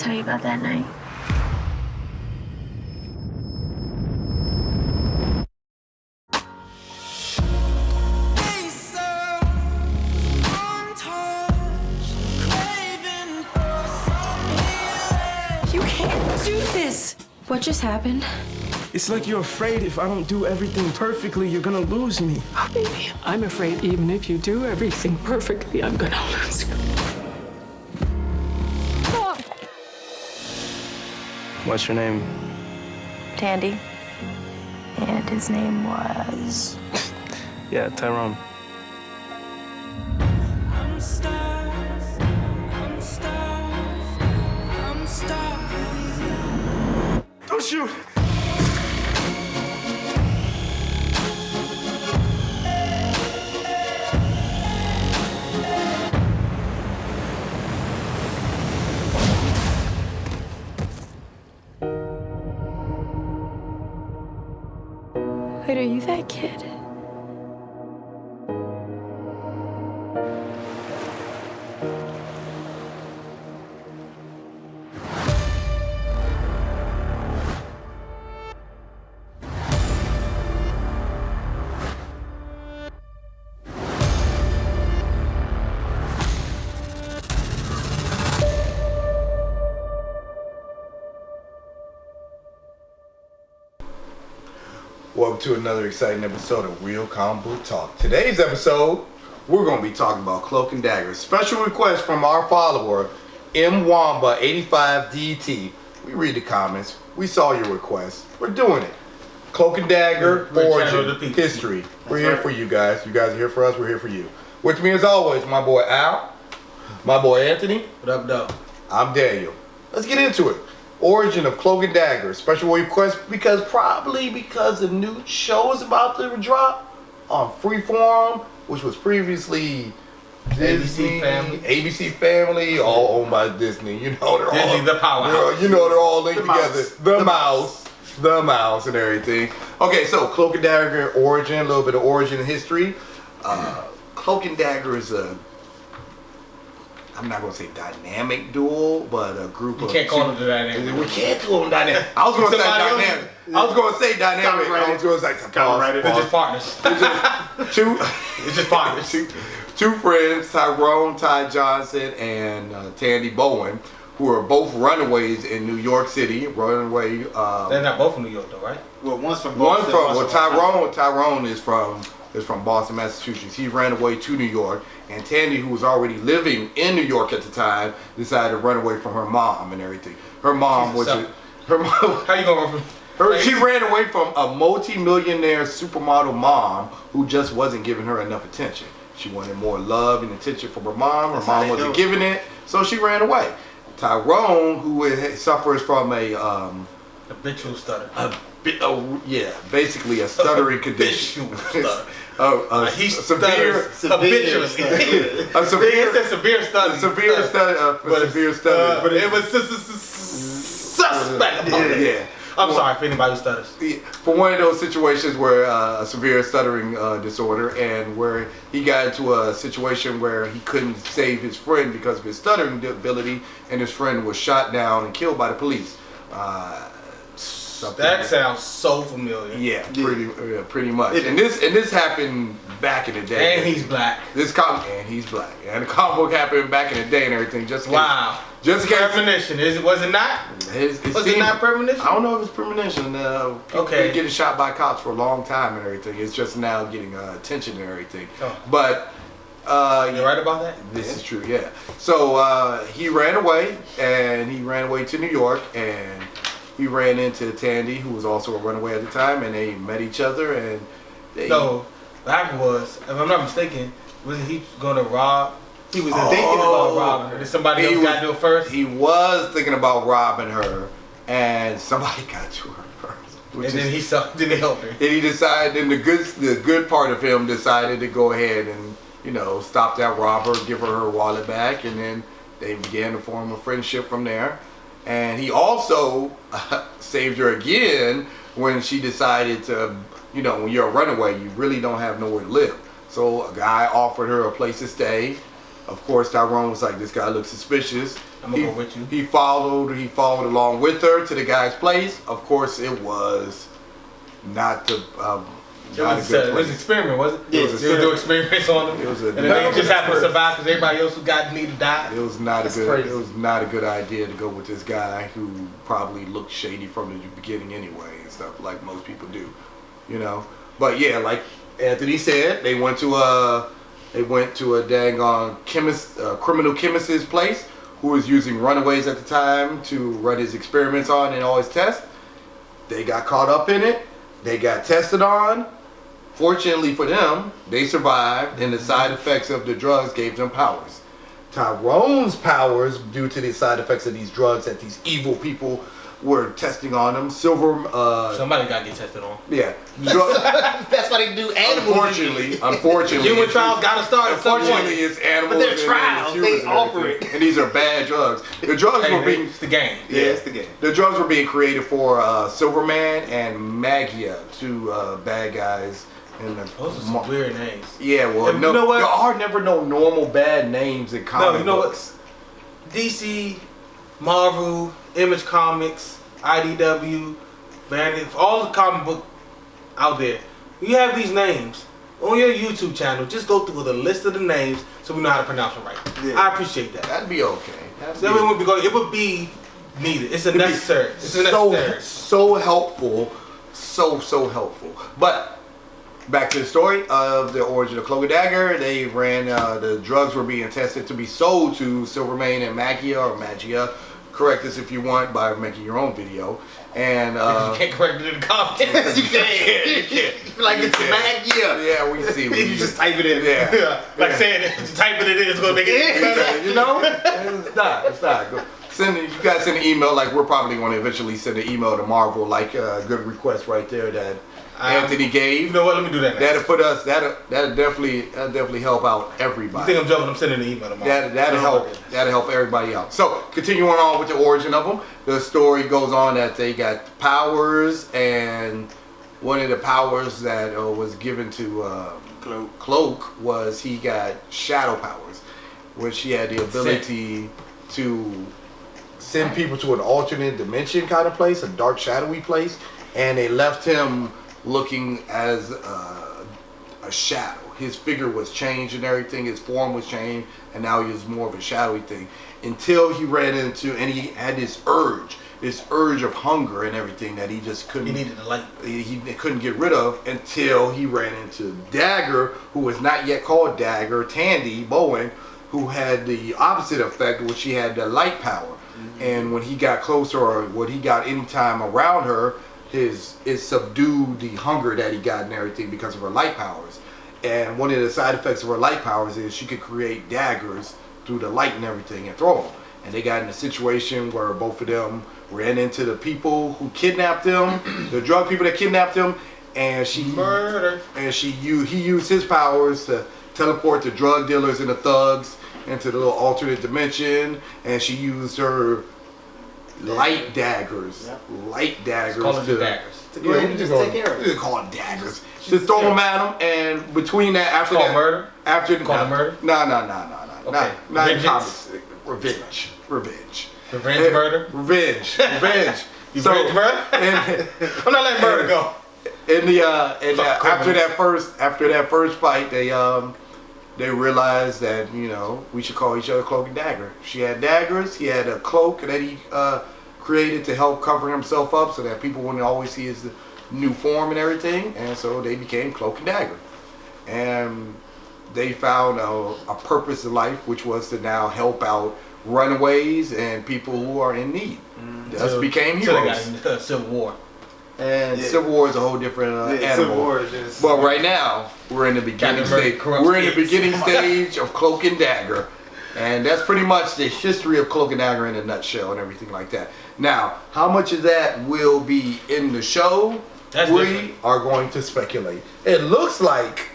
tell you about that night. You can't do this. What just happened? It's like you're afraid if I don't do everything perfectly, you're gonna lose me. Oh, baby, I'm afraid even if you do everything perfectly, I'm gonna lose you. What's your name? Tandy. And his name was... Yeah, Tyrone. Don't shoot! Wait, are you that kid? Welcome to another exciting episode of Real Comic Book Talk. Today's episode, we're going to be talking about Cloak and Dagger. Special request from our follower, MWamba85DT. We read the comments. We saw your request. We're doing it. Cloak and Dagger, origin, history. We're here for you guys. You guys are here for us. We're here for you. With me as always, my boy Al, my boy Anthony. What up, though? I'm Daniel. Let's get into it. Origin of Cloak and Dagger. Special request because the new show is about to drop on Freeform, which was previously Disney, ABC Family, all owned by Disney. You know they're Disney, all the powerhouse. You know they're all linked together. The mouse, and everything. Okay, so Cloak and Dagger origin, a little bit of origin history. Cloak and Dagger is I'm not gonna say dynamic duo, but a group of. You can't call them dynamic. We can't call them dynamic. I was gonna say dynamic. I was gonna say dynamic. I was gonna say They're just partners. It's just partners. Two friends, Tyrone, Ty Johnson, and Tandy Bowen, who are both runaways in New York City. Runaway. They're not both from New York, though, right? Well, one's from Boston. Boston. Tyrone is from Boston, Massachusetts. He ran away to New York, and Tandy, who was already living in New York at the time, decided to run away from her mom and everything. Her mom was her mom. How you going from? She ran away from a multi-millionaire supermodel mom who just wasn't giving her enough attention. She wanted more love and attention from her mom. Her mom wasn't giving it, so she ran away. Tyrone, who suffers from a habitual stutter. Basically a stuttering condition. He severe stutter. But it was suspect. Yeah. I'm sorry for anybody who stutters. For one of those situations where a severe stuttering disorder, and where he got into a situation where he couldn't save his friend because of his stuttering ability, and his friend was shot down and killed by the police. That sounds so familiar. Yeah, pretty much. And this happened back in the day. And he's black. And he's black. And the comic book happened back in the day and everything. Wow. Just in case. Premonition. Was it not? Was it not premonition? I don't know if it's premonition. People been getting shot by cops for a long time and everything. It's just now getting attention and everything. Oh. But you're right about that? This is true, yeah. So he ran away, and he ran away to New York, and he ran into Tandy, who was also a runaway at the time, and they met each other, and what happened was, if I'm not mistaken, wasn't he going to rob? He was thinking about robbing her. Did somebody else got to do it first? He was thinking about robbing her, and somebody got to her first. Then he helped her. And he decided, and the good part of him decided to go ahead and, stop that robber, give her wallet back, and then they began to form a friendship from there. And he also saved her again when she decided to, when you're a runaway, you really don't have nowhere to live. So a guy offered her a place to stay Of course, Tyrone was like, this guy looks suspicious. I'm gonna go with you. He followed along with her to the guy's place. Of course, it was not the It was an experiment, was it? Yeah, They was doing experiments on them. It was a- and then they just happened to survive because everybody else who got me to die. It was not That's a good. crazy. It was not a good idea to go with this guy who probably looked shady from the beginning anyway and stuff, like most people do, you know. But yeah, like Anthony said, they went to a dang on criminal chemist's place who was using runaways at the time to run his experiments on and all his tests. They got caught up in it. They got tested on. Fortunately for them, they survived, and the side effects of the drugs gave them powers. Tyrone's powers, due to the side effects of these drugs that these evil people were testing on him. Somebody got to get tested on. Yeah. That's why they do animals. Unfortunately. Human trials got to start at some point. Unfortunately, it's animals. But they're and trials. humans They and offer everything. it. And these are bad drugs. The drugs were being... It's the game. Yeah, it's the game. The drugs were being created for Silverman and Magia, two bad guys. Those are some weird names. Yeah, well, And you know what? there are never no normal bad names in comic No, you know books. what? DC, Marvel, Image Comics, IDW, Vanity, all the comic book out there. You have these names on your YouTube channel. Just go through the list of the names so we know how to pronounce them right. Yeah. I appreciate that. That'd be okay. So it would be needed. It's a necessary. It's a necessary. So helpful. So helpful. But back to the story of the origin of Cloak and Dagger. They ran, the drugs were being tested to be sold to Silvermane and Magia. Correct us if you want by making your own video. And you can't correct it in the comments. You can't. Like it's Magia. Yeah, we see. You just type it in. Yeah. Like saying it, typing it in is gonna make it better. You know? It's not. You guys send an email, like we're probably going to eventually send an email to Marvel, like a good request right there that Anthony gave. You know what? Let me do that next. That'll definitely help out everybody. You think I'm joking? I'm sending an email tomorrow. That'll help everybody out. So continuing on with the origin of them, the story goes on that they got powers, and one of the powers that was given to Cloak was he got shadow powers, which he had the ability to send people to an alternate dimension kind of place, a dark shadowy place, and they left him looking as a shadow. His figure was changed and everything, his form was changed, and now he was more of a shadowy thing until he ran into, and he had this urge of hunger and everything that he just couldn't, He needed the light. he couldn't get rid of until he ran into Dagger, who was not yet called Dagger, Tandy Bowen, who had the opposite effect, which she had the light power. And when he got closer, or when he got any time around her, it subdued the hunger that he got and everything because of her light powers. And one of the side effects of her light powers is she could create daggers through the light and everything and throw them. And they got in a situation where both of them ran into the people who kidnapped them, the drug people that kidnapped him, and he used his powers to teleport the drug dealers and the thugs into the little alternate dimension, and she used her light daggers. Yep. Light daggers. Call them daggers. To go ahead and just take care of it. You call them daggers. Just throw them at them, and between that, after Call that, murder? after Call it murder? No. Okay. Not in Vengeance? comics. Revenge. Revenge murder? Revenge. You revenge murder? I'm not letting murder go. After that first fight, they realized that, you know, we should call each other Cloak and Dagger. She had daggers, he had a cloak that he created to help cover himself up so that people wouldn't always see his new form and everything, and so they became Cloak and Dagger. And they found a purpose in life, which was to now help out runaways and people who are in need. Thus became heroes. They got into Civil War. And Civil War is a whole different animal. Civil War is just... But right now, we're in the beginning stage. We're in the beginning stage of Cloak and Dagger. And that's pretty much the history of Cloak and Dagger in a nutshell and everything like that. Now, how much of that will be in the show? We are going to speculate. It looks like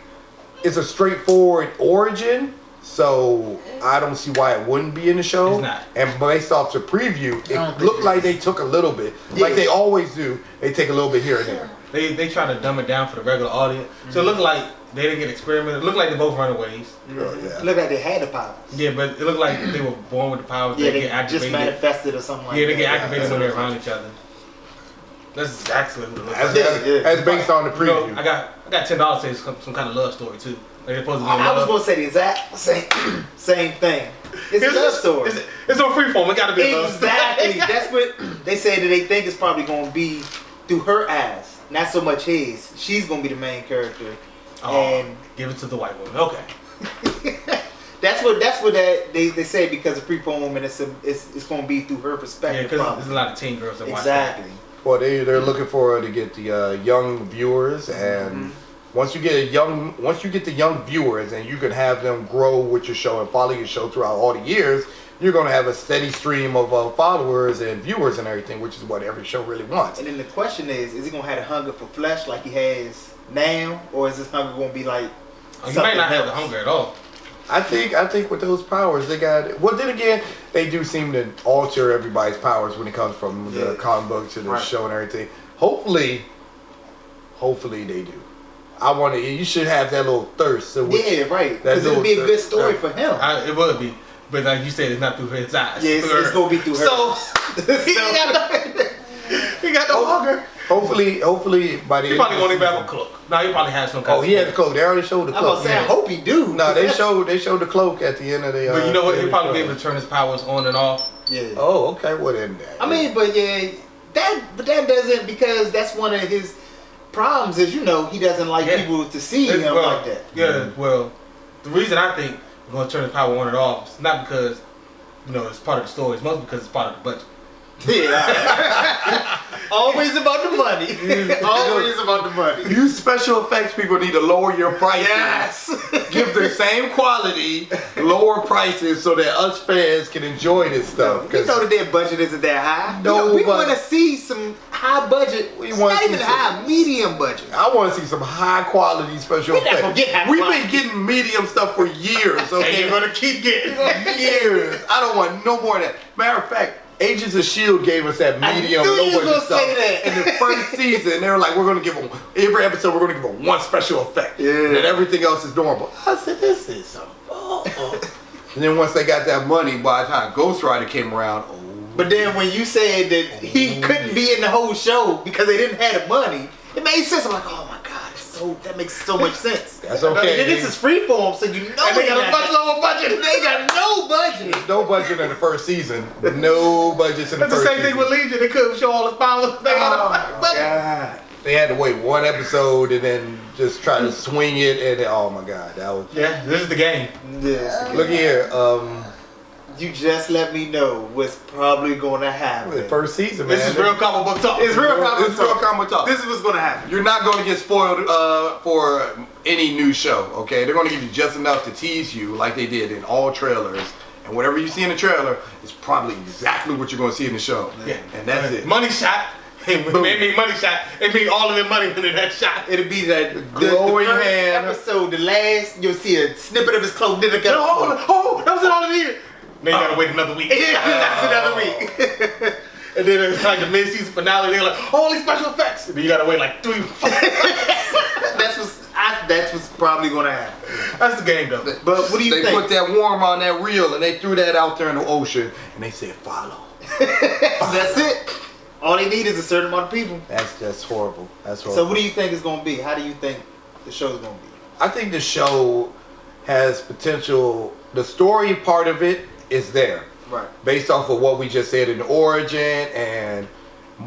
it's a straightforward origin, so I don't see why it wouldn't be in the show. It's not. And based off the preview, it looked like they took a little bit, like they always do. They take a little bit here and there. They try to dumb it down for the regular audience. So it looked like They didn't get experimented. It looked like they're both runaways. Yeah. Look like they had the powers. Yeah, but it looked like they were born with the powers. Yeah, they they get activated. just manifested or something like that. Yeah, they get activated when they're around each other. That's exactly what it looks like. That's based on the You know, preview. I got $10 to say some kind of love story too. Like they're supposed to be I was love. going to say the exact same thing. It's a love story. It's on freeform. It got to be a love story. Exactly. That's what they say that they think it's probably going to be through her eyes, not so much his. She's going to be the main character. Oh, And give it to the white woman. Okay. that's what they say because of freeform and it's going to be through her Yeah, perspective. because probably. there's a lot of teen girls that watch Exactly. Well, they're looking for to get the young viewers, and once you get the young viewers, and you can have them grow with your show and follow your show throughout all the years, you're going to have a steady stream of followers and viewers and everything, which is what every show really wants. And then the question is he going to have a hunger for flesh like he has now, or is this hunger going to be like? that. You might not have the hunger at all. I think with those powers they got. Well, then again, they do seem to alter everybody's powers when it comes from the comic book to the show and everything. Hopefully they do. I want to. You should have that little thirst. So Yeah, right. Because it would be a good story for him. It would be, but like you said, it's not through his eyes. Yeah, it's going to be through her. So he got no hunger. Hopefully by the He probably won't even have a cloak. No, he probably has some kind Oh, of he has the cloak. They already showed the I'm cloak. going to say, I hope he do. No, they showed the cloak at the end of the. But you know what? He'll probably be show. able to turn his powers on and off. Yeah. Oh, okay. Well then. I mean, but yeah, that doesn't, because that's one of his problems is, he doesn't like people to see him like that. Yeah, well, the reason I think we're going to turn his power on and off is not because, it's part of the story. It's mostly because it's part of the budget. Yeah. Always about the money. Always about the money. You special effects people need to lower your prices. Yes. Give the same quality, lower prices so that us fans can enjoy this stuff. You know that their budget isn't that high. No, we but- want to see some high budget. We It's wanna not see even some- high, medium budget. I want to see some high quality special We're not effects. gonna get high We've quality. been getting medium stuff for years, okay? And you're going to keep getting Years. I don't want no more of that. Matter of fact, Agents of S.H.I.E.L.D. gave us that medium, I knew no you was budget gonna stuff. say that. In the first season, they were like, we're going to give them, every episode, we're going to give them one special effect. Yeah. And then everything else is normal. I said, this is some bull. And then once they got that money, by the time Ghost Rider came around, But then when you said that he couldn't be in the whole show because they didn't have the money, it made sense. I'm like, oh my god, that makes so much sense. That's okay. And this is freeform, so and they got a much lower budget. They got no budget. no budget in the first season. No budgets in the That's the first same thing with Legion. They couldn't show all his powers. They had a budget. God. They had to wait one episode and then just try to swing it, and oh my god, that was. Yeah, this is the game. Yes. Look here, You just let me know what's probably gonna happen. the first season, man. This is real comic book talk. It's real comic It's real talk. comic talk. This is what's gonna happen. You're not going to get spoiled for any new show, okay? They're going to give you just enough to tease you, like they did in all trailers. And whatever you see in the trailer is probably exactly what you're going to see in the show. Yeah. And that's it. Money shot. It made me money shot. It made all of their money into that shot. It'll be the glowing first hand. episode, the last. You'll see a snippet of his cloak. Then it goes. Oh, that was all it needed. Now you gotta wait another week. Yeah, that's another week. And then it's like the mid-season finale. They're like, holy special effects. And then you gotta wait like 3 4. That's what's probably gonna happen. That's the game though. But what do you They think? put that worm on that reel and they threw that out there in the ocean and they said follow. That's it. All they need is a certain amount of people. That's horrible. That's horrible. So what do you think is gonna be? How do you think the show's gonna be? I think the show has potential. The story part of it is there. Right. Based off of what we just said in the origin and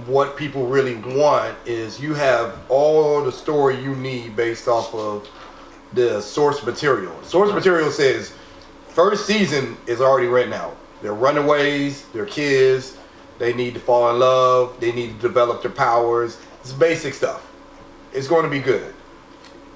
what people really want is you have all the story you need based off of the source material. Source material says first season is already written out. They're runaways, they're kids, they need to fall in love, they need to develop their powers. It's basic stuff. It's going to be good.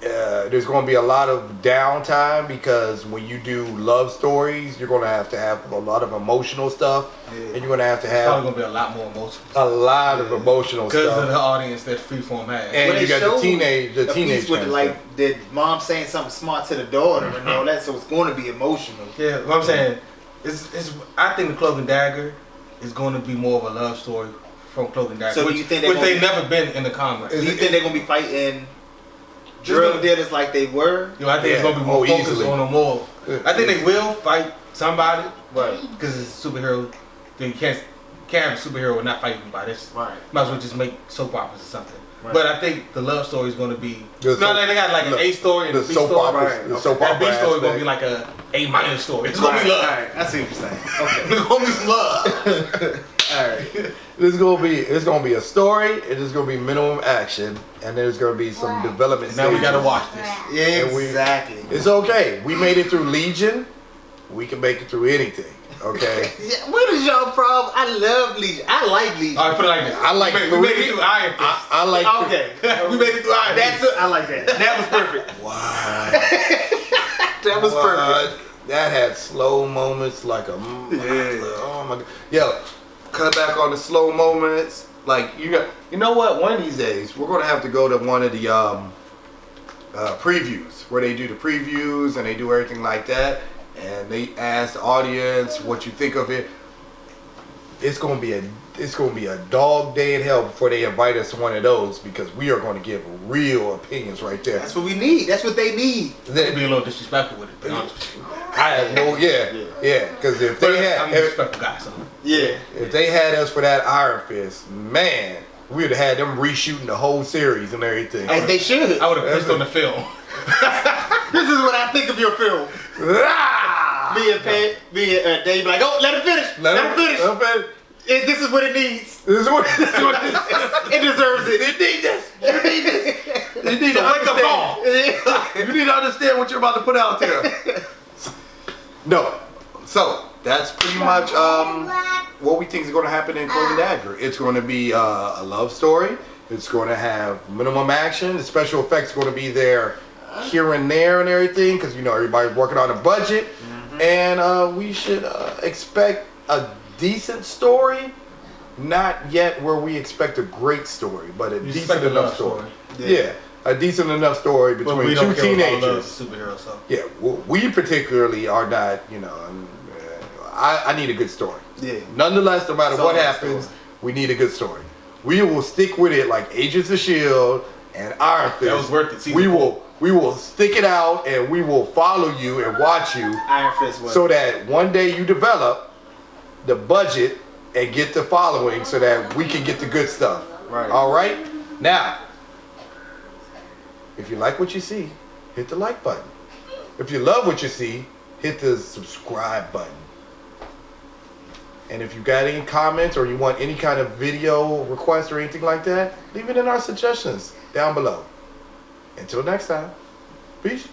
There's going to be a lot of downtime because when you do love stories, you're going to have a lot of emotional stuff, and you're going to It's have probably gonna be a lot more emotional. a lot of emotional Because of the stuff. audience that Freeform has. And When you they got the showed teenage a piece with trans like stuff. the mom saying something smart to the daughter and all that, so it's going to be emotional. Yeah, what I'm saying is, I think the Cloak and Dagger is going to be more of a love story from Cloak and Dagger, So do which, you think they're which they've gonna never been in the comics. Do you think they're gonna be fighting drug dealers like they were. Yo, I think it's gonna be more focused easily. on them more. I think they will fight somebody, Right. because it's a superhero. Then you can't have a superhero and not fight anybody. Right. Might as well just make soap operas or something. Right. But I think the love story is going to be. The No, soap- they got like an A story and a The B soap story. opera. The soap That B opera story is going to aspect. be like a A minor story. It's going to be love. Alright, I see what you're saying. Okay. It's going to be some love. Alright. It's gonna be a story. It is gonna be minimum action, and there's gonna be some development. Now we got to stages. watch this. Yeah, And we- exactly. It's okay. We made it through Legion. We can make it through anything. Okay. Yeah, what is your problem? I love Legion. I like Legion. All right, put it like this. I like we made it through Iron Fist. I like. Okay. We made it through Iron Fist. That's it. I like that. That was perfect. Wow. That was perfect. That had slow moments like a. Oh my god. Yo, cut back on the slow moments. Like you know what? One of these days we're gonna have to go to one of the previews where they do the previews and they do everything like that, and they ask the audience what you think of it. It's gonna be a dog day in hell before they invite us to one of those, because we are going to give real opinions right there. That's what we need. That's what they need. They'd be a little disrespectful with it, to be honest with you. I have no, yeah, because if But they I'm had, a disrespectful guy, so. Yeah. if they had us for that Iron Fist, man, we would have had them reshooting the whole series and everything. As they should. I would have pissed on the film. This is what I think of your film. Ah! Me and Dave like, oh, let him finish. Let him finish. Let him finish. This is what it needs. This is what It deserves it. you need this. You need this. You need to Wake up call. You need to understand what you're about to put out there. No. So that's pretty much what we think is going to happen in Cloak and Dagger. It's going to be a love story. It's going to have minimum action. The special effects are going to be there here and there and everything, because you know everybody's working on a budget, and we should expect a decent story. Not yet where we expect a great story, but a You decent expect a enough love story. story. Yeah, a decent enough story But between we two don't care about love teenagers. superhero, so. Yeah, well, we particularly are not, you know, I need a good story. Yeah. Nonetheless, no matter It's what all happens, story. we need a good story. We will stick with it like Agents of S.H.I.E.L.D. and Iron Fist. That was worth it. We will stick it out, and we will follow you and watch you, Iron Fist was. so that one day you develop the budget and get the following, so that we can get the good stuff. Right. All right? Now, if you like what you see, hit the like button. If you love what you see, hit the subscribe button. And if you got any comments or you want any kind of video request or anything like that, leave it in our suggestions down below. Until next time, peace.